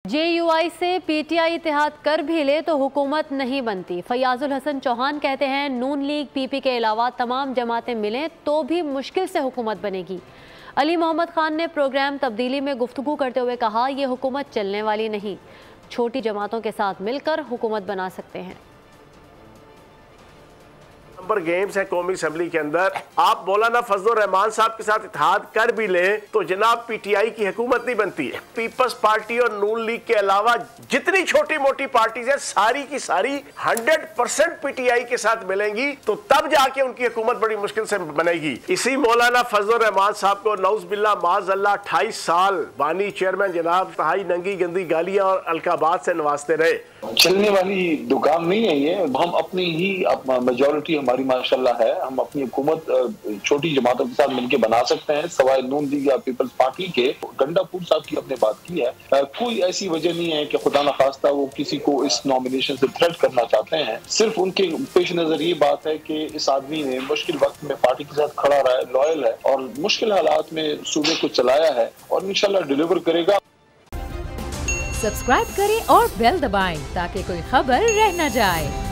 JUI से PTI इत्तेहाद कर भी ले तो हुकूमत नहीं बनती। फयाजुल हसन चौहान कहते हैं नून लीग PP के अलावा तमाम जमातें मिलें तो भी मुश्किल से हुकूमत बनेगी। अली मोहम्मद खान ने प्रोग्राम तब्दीली में गुफ्तगू करते हुए कहा, ये हुकूमत चलने वाली नहीं, छोटी जमातों के साथ मिलकर हुकूमत बना सकते हैं। नंबर गेम्स है कौमी असम्बली के अंदर, आप मौलाना फजलुर रहमान साहब के साथ इत्तेहाद कर भी ले तो जनाब PTI की हुकूमत नहीं बनती है। पीपल्स पार्टी और नून लीग के अलावा जितनी छोटी मोटी पार्टीज है सारी की सारी 100% PTI के साथ मिलेंगी तो तब जाके उनकी हुकूमत बड़ी मुश्किल से बनेगी। इसी मौलाना फजलुर रहमान साहब को नौज बिल्ला माज़अल्लाह 28 साल बानी चेयरमैन जनाब तहाई नंगी गंदी गालियां और अलकाबात से नवाजते रहे। चलने वाली दुकान नहीं है ये। हम अपनी ही मेजॉरिटी हमारी माशाल्लाह है, हम अपनी हुकूमत छोटी जमातों के साथ मिलकर बना सकते हैं सवाए नून लीग या पीपल्स पार्टी के। गंडापुर साहब की अपने बात की है, कोई ऐसी वजह नहीं है कि खुदा न खास्ता वो किसी को इस नॉमिनेशन से थ्रेट करना चाहते हैं। सिर्फ उनके पेश नजर ये बात है कि इस आदमी ने मुश्किल वक्त में पार्टी के साथ खड़ा रहा है, लॉयल है और मुश्किल हालात में सूबे को चलाया है और इंशाल्लाह डिलीवर करेगा। सब्सक्राइब करें और बेल दबाएं ताकि कोई खबर रह न जाए।